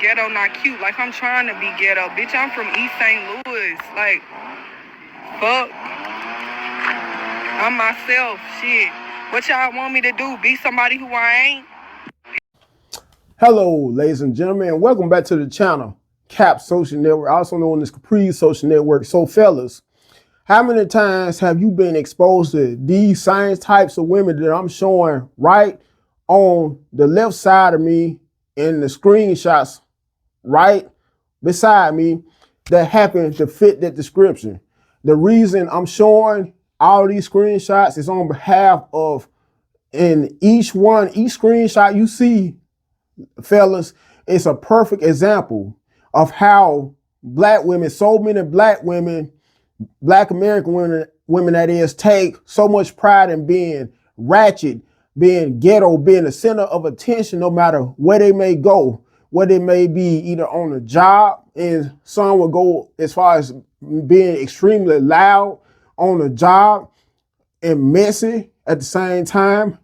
ghetto not cute. Like, I'm trying to be ghetto. Bitch, I'm from East St. Louis. Like, fuck. I'm myself. Shit. What y'all want me to do? Be somebody who I ain't? Hello, ladies and gentlemen, and welcome back to the channel, Cap Social Network, also known as Capri Social Network. So, fellas, how many times have you been exposed to these same types of women that I'm showing right on the left side of me in the screenshots right beside me that happen to fit that description? The reason I'm showing all these screenshots is on behalf of, in each screenshot you see, fellas, it's a perfect example of how black women, so many black women, black American women that is, take so much pride in being ratchet, being ghetto, being the center of attention no matter where they may go, where they may be, either on a job, and some will go as far as being extremely loud on a job and messy at the same time.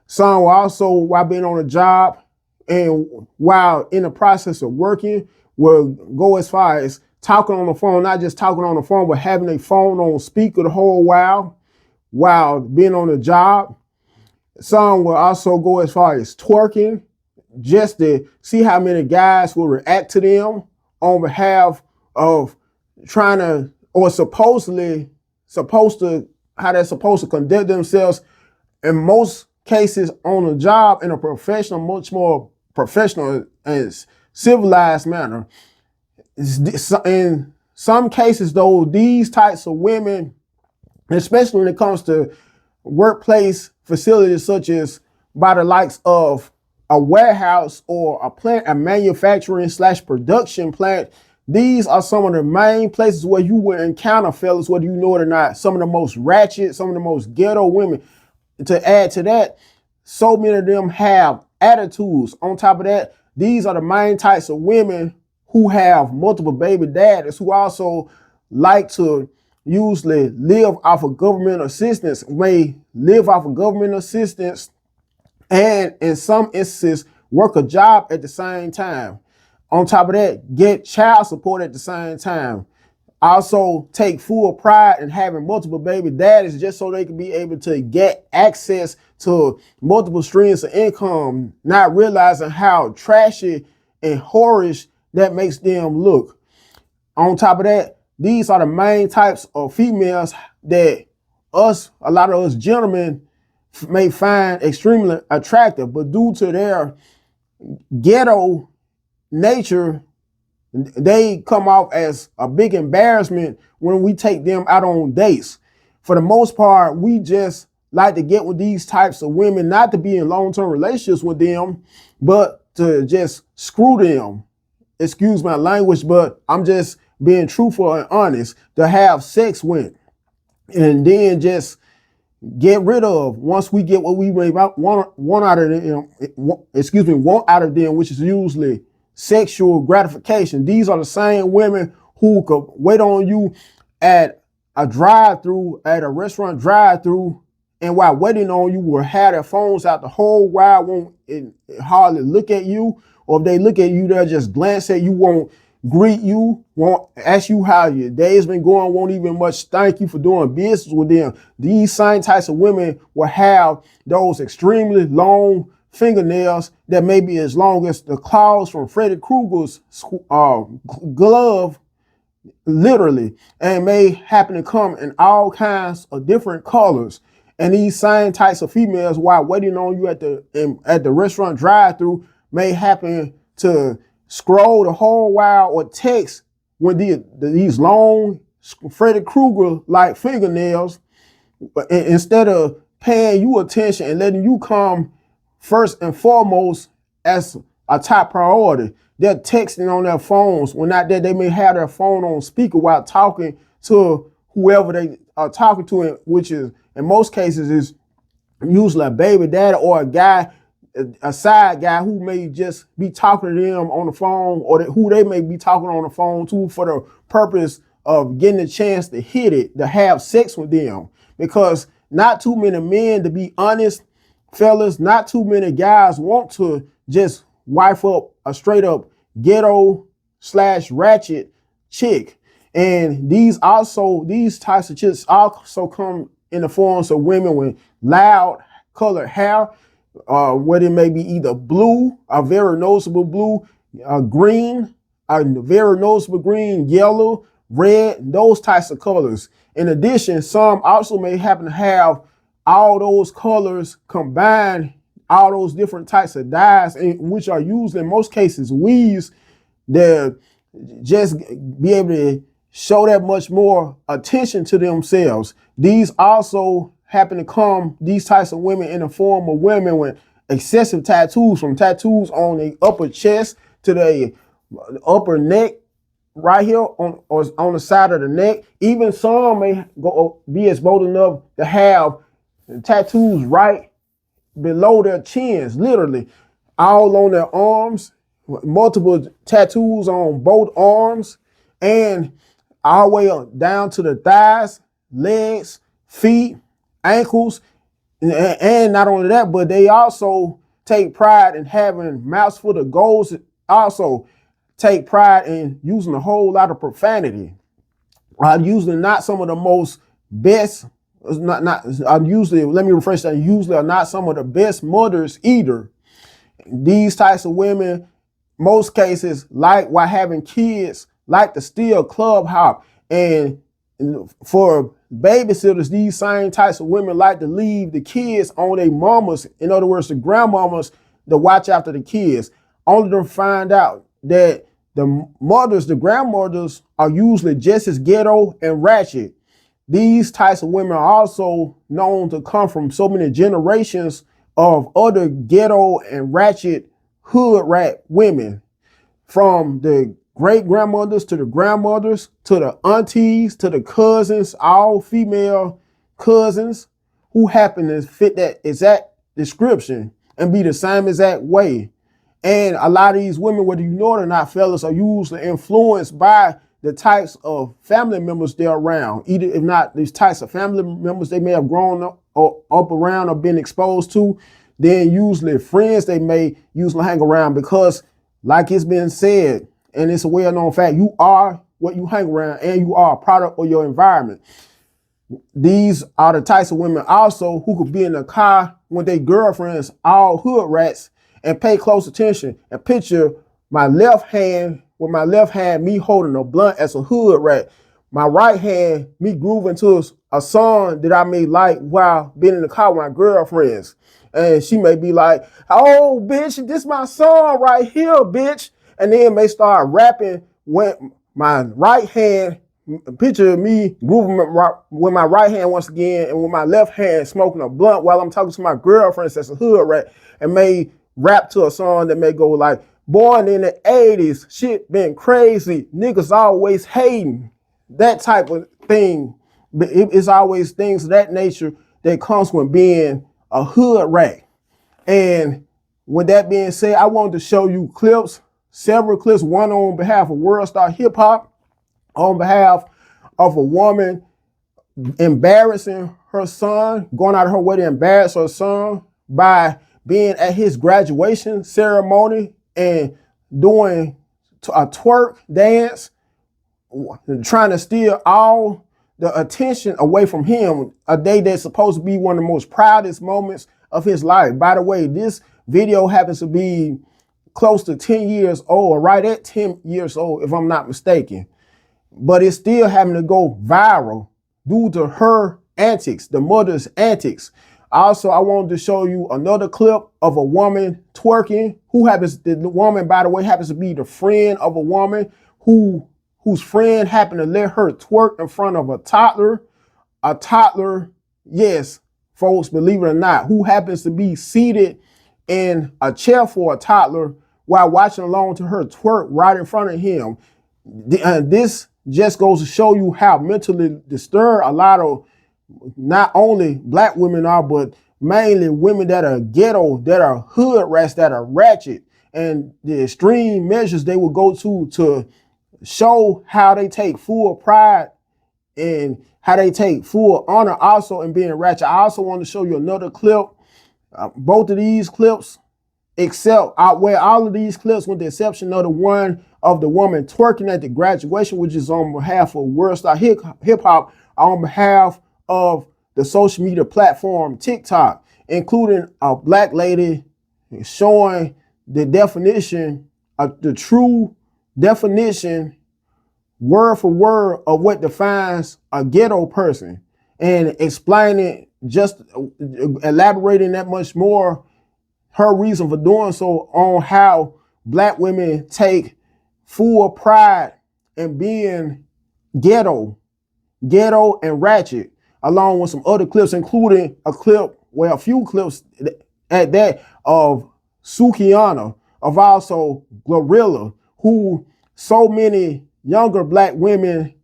Some will also, while being on a job and while in the process of working, will go as far as talking on the phone, not just talking on the phone, but having a phone on speaker the whole while being on the job. Some will also go as far as twerking, just to see how many guys will react to them on behalf of trying to, or how they're supposed to conduct themselves in most cases on a job in a professional, much more professional and civilized manner. In some cases, though, these types of women, especially when it comes to workplace facilities such as by the likes of a warehouse or a plant, a manufacturing / production plant, these are some of the main places where you will encounter, fellas, whether you know it or not, some of the most ratchet, some of the most ghetto women. To add to that, so many of them have attitudes. On top of that, these are the main types of women who have multiple baby daddies, who also like to usually live off of government assistance, may live off of government assistance, and in some instances work a job at the same time. On top of that, get child support at the same time. Also take full pride in having multiple baby daddies just so they can be able to get access to multiple streams of income, not realizing how trashy and whorish that makes them look. On top of that, these are the main types of females that a lot of us gentlemen may find extremely attractive, but due to their ghetto nature, they come off as a big embarrassment when we take them out on dates. For the most part, we just like to get with these types of women, not to be in long-term relationships with them, but to just screw them. Excuse my language, but I'm just being truthful and honest, to have sex with and then just get rid of once we get what we want out of them, want out of them, which is usually sexual gratification. These are the same women who could wait on you at a drive-through, at a restaurant drive-through, and while waiting on you will have their phones out the whole while, won't hardly look at you, or if they look at you, they'll just glance at you, won't greet you, won't ask you how your day's been going, won't even much thank you for doing business with them. These same types of women will have those extremely long fingernails that may be as long as the claws from Freddy Krueger's glove, literally, and may happen to come in all kinds of different colors. And these same types of females, while waiting on you at the restaurant drive-through, may happen to scroll the whole while or text with these long Freddy Krueger-like fingernails, instead of paying you attention and letting you come first and foremost as a top priority. They're texting on their phones. When not that, they may have their phone on speaker while talking to whoever they are talking to, which is in most cases is usually a baby daddy or a guy, a side guy who may just be talking to them on the phone, or who they may be talking on the phone to for the purpose of getting a chance to hit it, to have sex with them. Because not too many men, to be honest, fellas, not too many guys want to just wife up a straight up ghetto / ratchet chick. And these types of chicks also come in the forms of women with loud colored hair, where it may be either blue, a very noticeable blue, green, a very noticeable green, yellow, red, those types of colors. In addition, some also may happen to have all those colors combined, all those different types of dyes, which are used in most cases weaves, that just be able to show that much more attention to themselves. These also happen to come, these types of women, in the form of women with excessive tattoos, from tattoos on the upper chest to the upper neck, right here on the side of the neck. Even some may be as bold enough to have tattoos right below their chins, literally, all on their arms, multiple tattoos on both arms, and all the way down to the thighs, legs, feet, ankles. And not only that, but they also take pride in having mouths full of goals. Also take pride in using a whole lot of profanity. Usually not some of the most best, usually, let me rephrase that, usually are not some of the best mothers either. These types of women, most cases, like while having kids, like to still club hop. And for babysitters, these same types of women like to leave the kids on their mamas, in other words, the grandmamas, to watch after the kids, only to find out that the mothers, the grandmothers, are usually just as ghetto and ratchet. These types of women are also known to come from so many generations of other ghetto and ratchet hood rat women, from the great grandmothers to the grandmothers to the aunties to the cousins, all female cousins who happen to fit that exact description and be the same exact way. And a lot of these women, whether you know it or not, fellas, are usually influenced by the types of family members they're around. Either, if not these types of family members they may have grown up around or been exposed to, then usually friends they may usually hang around, because like it's been said, and it's a well-known fact, you are what you hang around, and you are a product of your environment. These are the types of women also who could be in the car with their girlfriends, all hood rats, and pay close attention and picture my left hand, with my left hand, me holding a blunt as a hood rat. My right hand, me grooving to a song that I may like while being in the car with my girlfriends. And she may be like, oh, bitch, this my song right here, bitch. And then may start rapping with my right hand, picture me grooving with my right hand once again, and with my left hand smoking a blunt while I'm talking to my girlfriends that's a hood rat, and may rap to a song that may go like, born in the 80s, shit been crazy, niggas always hating, that type of thing. It's always things of that nature that comes with being a hood rat. And with that being said, I wanted to show you clips, several clips, one on behalf of World Star Hip Hop, on behalf of a woman embarrassing her son, going out of her way to embarrass her son by being at his graduation ceremony and doing a twerk dance, trying to steal all the attention away from him, a day that's supposed to be one of the most proudest moments of his life. By the way, this video happens to be close to 10 years old, or right at 10 years old, if I'm not mistaken. But it's still having to go viral due to her antics, the mother's antics. Also, I wanted to show you another clip of a woman twerking, the woman, by the way, happens to be the friend of a woman whose friend happened to let her twerk in front of a toddler. A toddler, yes, folks, believe it or not, who happens to be seated in a chair for a toddler while watching along to her twerk right in front of him. This just goes to show you how mentally disturbed a lot of not only black women are, but mainly women that are ghetto, that are hood rats, that are ratchet, and the extreme measures they will go to show how they take full pride and how they take full honor also in being ratchet. I also want to show you another clip. Both of these clips except outweigh all of these clips with the exception of the one of the woman twerking at the graduation, which is on behalf of World Star Hip Hop, on behalf of the social media platform TikTok, including a black lady showing the definition of the true definition word for word of what defines a ghetto person and explaining, just elaborating that much more, her reason for doing so on how black women take full pride in being ghetto and ratchet, along with some other clips, including a few clips at that of Sukiana, of also Glorilla, who so many younger black women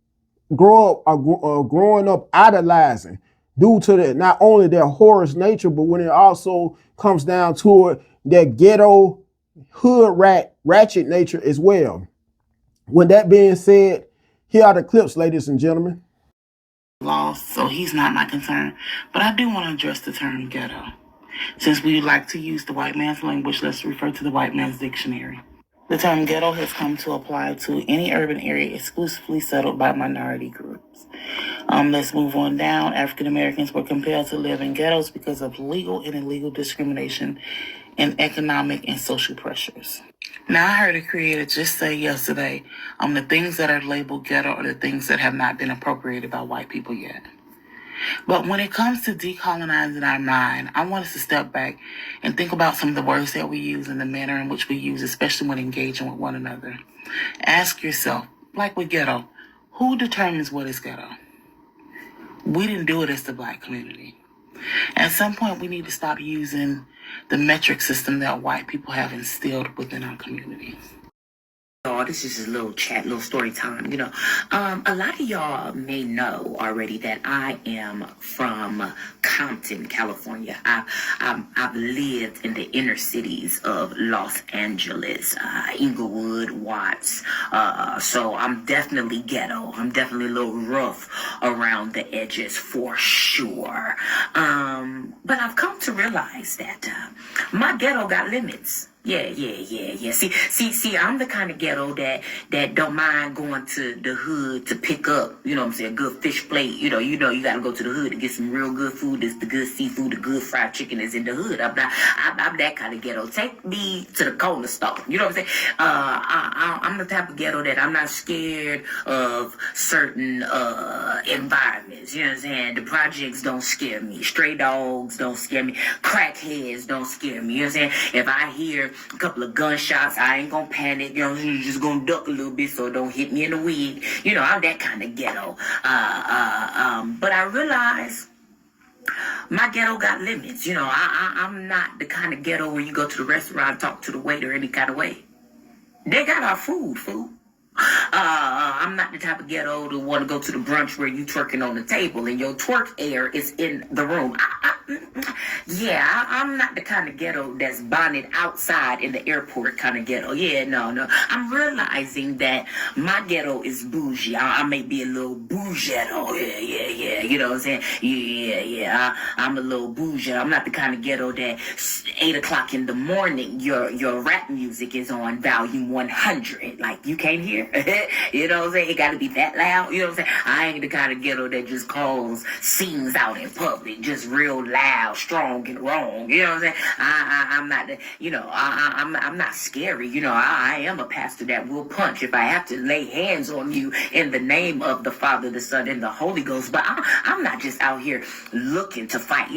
growing up idolizing due to not only their horror's nature, but when it also comes down to it, their ghetto hood ratchet nature as well. With that being said, here are the clips, ladies and gentlemen. Lost, so he's not my concern. But I do want to address the term ghetto. Since we like to use the white man's language, let's refer to the white man's dictionary. The term ghetto has come to apply to any urban area exclusively settled by minority groups. Let's move on down. African Americans were compelled to live in ghettos because of legal and illegal discrimination and economic and social pressures. Now, I heard a creator just say yesterday, the things that are labeled ghetto are the things that have not been appropriated by white people yet. But when it comes to decolonizing our mind, I want us to step back and think about some of the words that we use and the manner in which we use, especially when engaging with one another. Ask yourself, like with ghetto, who determines what is ghetto? We didn't do it as the black community. At some point, we need to stop using the metric system that white people have instilled within our community. Y'all, this is just a little chat, little story time. A lot of y'all may know already that I am from Compton, California. I've lived in the inner cities of Los Angeles, Inglewood, Watts. So I'm definitely ghetto. I'm definitely a little rough around the edges for sure. But I've come to realize that my ghetto got limits. Yeah. See, I'm the kind of ghetto that don't mind going to the hood to pick up, a good fish plate. You gotta go to the hood to get some real good food. It's the good seafood, the good fried chicken is in the hood. I'm that kind of ghetto. Take me to the corner store. You know what I'm saying? I'm the type of ghetto that I'm not scared of certain environments. You know what I'm saying? The projects don't scare me. Stray dogs don't scare me. Crackheads don't scare me. You know what I'm saying? If I hear a couple of gunshots, I ain't gonna panic. You're just gonna duck a little bit so it don't hit me in the wig. I'm that kind of ghetto. But I realize my ghetto got limits. I'm not the kind of ghetto where you go to the restaurant and talk to the waiter any kind of way. They got our food, fool. I'm not the type of ghetto to want to go to the brunch where you twerking on the table and your twerk air is in the room. I'm not the kind of ghetto that's bonded outside in the airport kind of ghetto. No. I'm realizing that my ghetto is bougie. I may be a little bougetto. Yeah. You know what I'm saying? Yeah. I'm a little bougie. I'm not the kind of ghetto that 8 o'clock in the morning, your rap music is on volume 100. Like, you can't hear? You know what I'm saying? It gotta be that loud. You know what I'm saying? I ain't the kind of ghetto that just calls scenes out in public, just real loud, strong and wrong. You know what I'm saying? I'm not the, I'm not scary. I am a pastor that will punch if I have to lay hands on you in the name of the Father, the Son, and the Holy Ghost. But I'm not just out here looking to fight.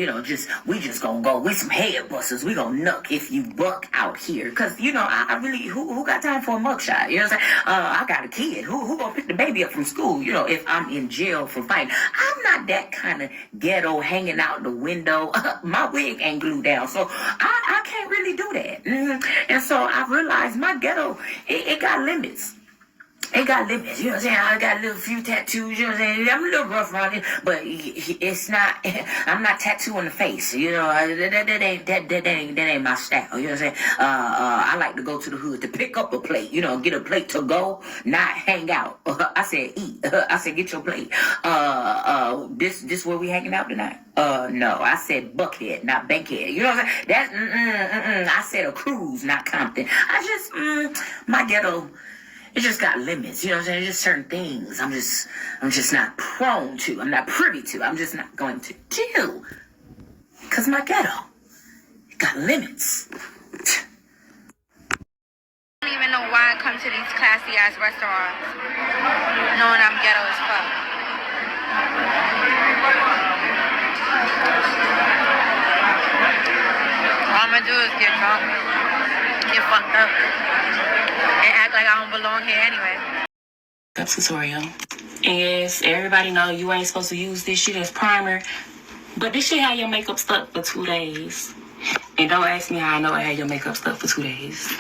We just gonna go with some head busters. We gonna knuck if you buck out here. Cause I really, who got time for a mugshot? You know what I'm saying? I got a kid. Who gonna pick the baby up from school? If I'm in jail for fighting. I'm not that kind of ghetto hanging out the window. My wig ain't glued down, so I can't really do that. And so I realized my ghetto, it got limits. It got limits, you know what I'm saying? I got a little few tattoos, you know what I'm saying? I'm a little rough around it, but it's not, I'm not tattooing the face, you know, that ain't my style, you know what I'm saying? I like to go to the hood to pick up a plate, you know, get a plate to go, not hang out. I said eat, I said get your plate. This where we hanging out tonight? No, I said Buckhead, not Bankhead, you know what I'm saying? That's, I said a cruise, not Compton. My ghetto, it just got limits, you know what I'm saying? Just certain things I'm just not prone to. I'm not privy to. I'm just not going to do. Cause my ghetto, it got limits. I don't even know why I come to these classy ass restaurants knowing I'm ghetto as fuck. All I'm gonna do is get drunk, get fucked up, and act like I don't belong here anyway. Tutorial. And yes, everybody know you ain't supposed to use this shit as primer, but this shit had your makeup stuck for 2 days. And don't ask me how I know I had your makeup stuck for 2 days.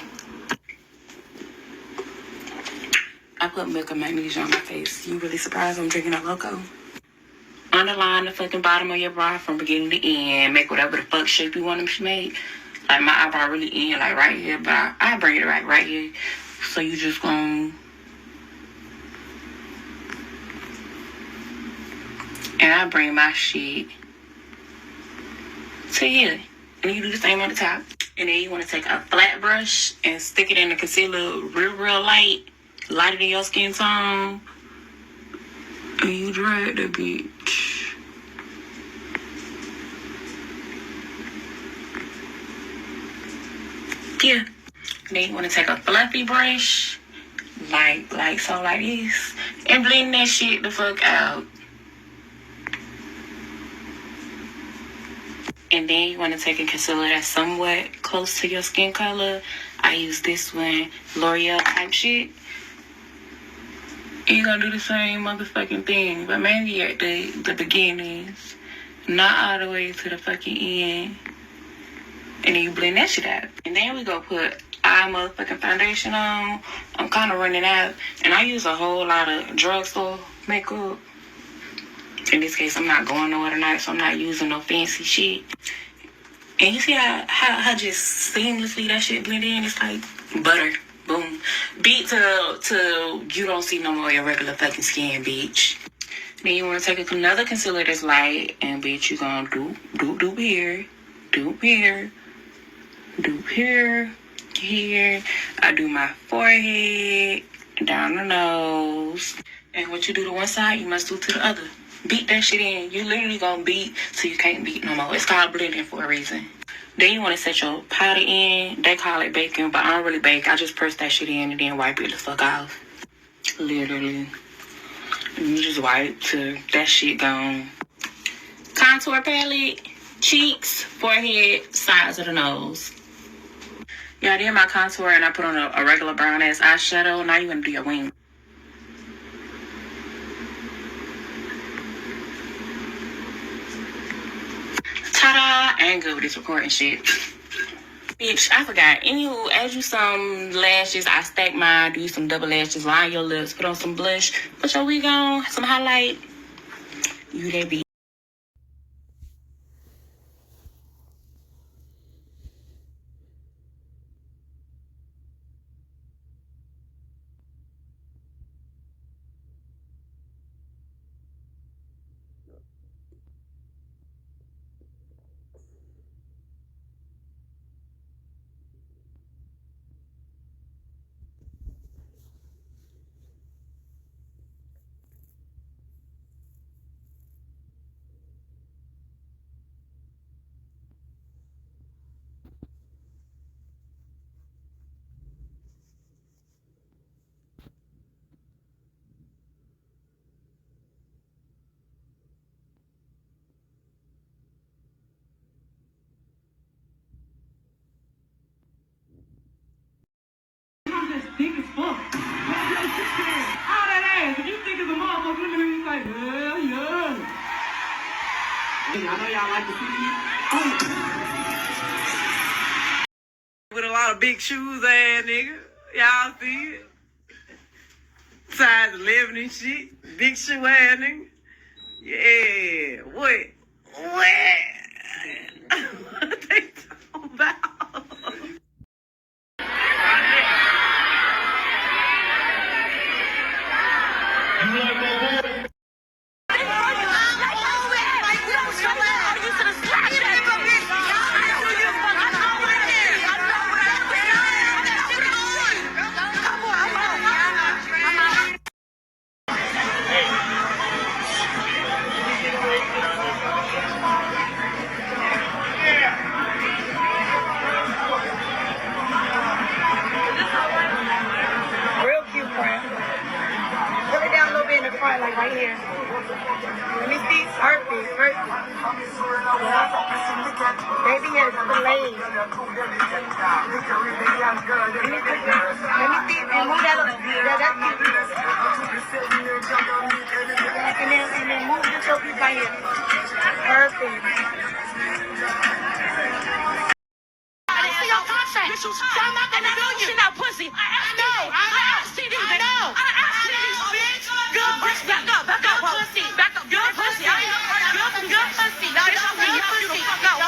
I put milk and magnesia on my face. You really surprised I'm drinking a loco? Underline the fucking bottom of your bra from beginning to end. Make whatever the fuck shape you want them to make. Like my eyebrow really in, like right here, but I bring it right here. So you just gonna... And I bring my shit to here. And you do the same on the top. And then you want to take a flat brush and stick it in the concealer real light. Lighter than your skin tone. And you drag the bitch. Yeah. And then you want to take a fluffy brush. Like so like this. And blend that shit the fuck out. And then you want to take a concealer that's somewhat close to your skin color. I use this one, L'Oreal type shit. And you're going to do the same motherfucking thing, but maybe at the beginnings, not all the way to the fucking end. And then you blend that shit out. And then we go put our motherfucking foundation on. I'm kind of running out. And I use a whole lot of drugstore makeup. In this case, I'm not going nowhere tonight, so I'm not using no fancy shit. And you see how just seamlessly that shit blend in? It's like butter. Boom. Beat till you don't see no more of your regular fucking skin, bitch. Then you want to take another concealer that's light, and bitch, you gonna do here, do here, do here. I do my forehead, down the nose. And what you do to one side, you must do to the other. Beat that shit in. You literally gonna beat till you can't beat no more. It's called blending for a reason. Then you want to set your powder in. They call it baking, but I don't really bake. I just press that shit in and then wipe it the fuck off. Literally. And you just wipe till that shit gone. Contour palette, cheeks, forehead, sides of the nose. Yeah, I did my contour and I put on a regular brown ass eyeshadow. Now you want to do your wing. Ta-da! I ain't good with this recording shit. Bitch, I forgot. Anywho, add you some lashes. I stack mine. Do some double lashes. Line your lips. Put on some blush. Put your wig on. Some highlight. You that bitch. Thick as fuck. All that ass. If you think it's a motherfucker, look at me, like, yeah. I know y'all like to see me. With a lot of big shoes, ass nigga. Y'all see it? Size 11 and shit. Big shoe ass nigga. Yeah. What? What they talking about? Real cute, friend. Put it down a little bit in the front, like right here. Let me see. Perfect, perfect. Yeah. Baby has fillets. Let me see. And move that up. Yeah, that's cute. And then move this little piece right here. Perfect. I see your contract. So I'm not gonna do you. Shit out pussy. I know. I see these. I know. I see these, bitch. Good pussy. Back up, pussy. Back up. Good pussy. Good pussy. No, this is me. You the fuck out.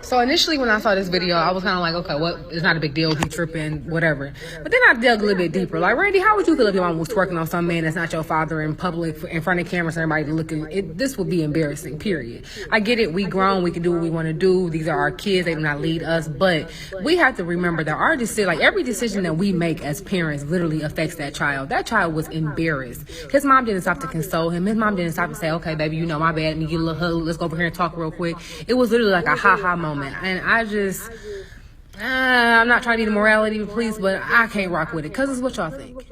So initially when I saw this video, I was kind of like, okay, what? It's not a big deal. He tripping, whatever. But then I dug a little bit deeper. Like, Randy, how would you feel if your mom was twerking on some man that's not your father in public, in front of cameras, and everybody looking? This would be embarrassing, period. I get it. We grown. We can do what we want to do. These are our kids. They do not lead us. But we have to remember that our decision, like every decision that we make as parents literally affects that child. That child was embarrassed. His mom didn't stop to console him. His mom didn't stop to say, okay, baby, you know, my bad. Let me get a little hug. Let's go over here and talk real quick. It was literally like a ha-ha moment. And I'm not trying to be the morality police, but I can't rock with it. Because it's what y'all think.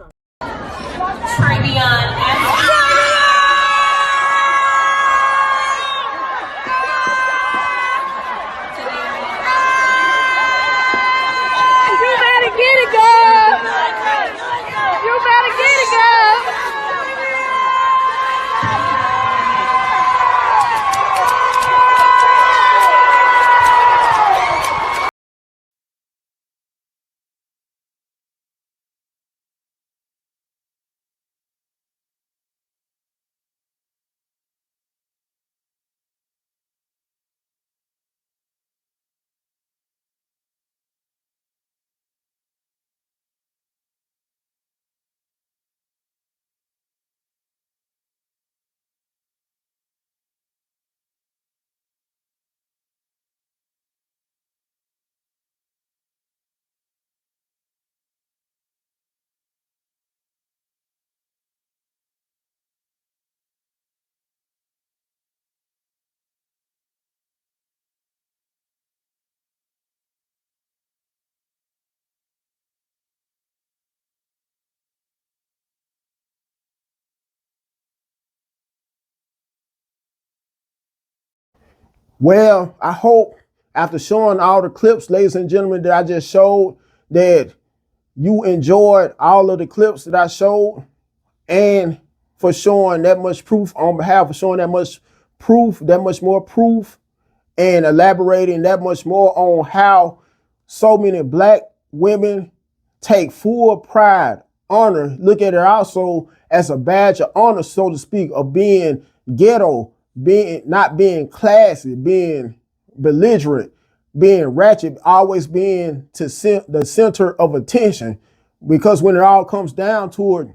Well, I hope after showing all the clips, ladies and gentlemen, that I just showed, that you enjoyed all of the clips that I showed, and for showing that much proof on behalf of showing that much proof, that much more proof, and elaborating that much more on how so many black women take full pride, honor, look at it also as a badge of honor, so to speak, of being ghetto, not being classy, being belligerent, being ratchet, always being to the center of attention. Because when it all comes down to it,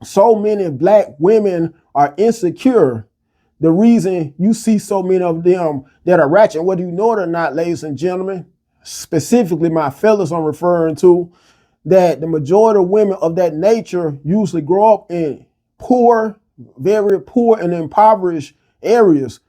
so many black women are insecure. The reason you see so many of them that are ratchet, whether you know it or not, ladies and gentlemen, specifically my fellas I'm referring to, that the majority of women of that nature usually grow up in poor, very poor and impoverished areas,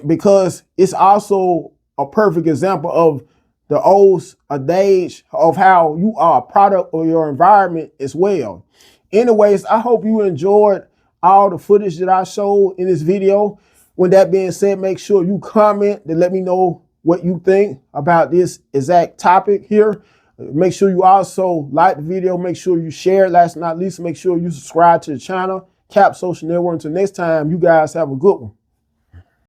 because it's also a perfect example of the old adage of how you are a product of your environment as well. Anyways, I hope you enjoyed all the footage that I showed in this video. With that being said, make sure you comment to let me know what you think about this exact topic here. Make sure you also like the video. Make sure you share it. Last but not least, make sure you subscribe to the channel, Cap Social Network. Until next time, you guys have a good one.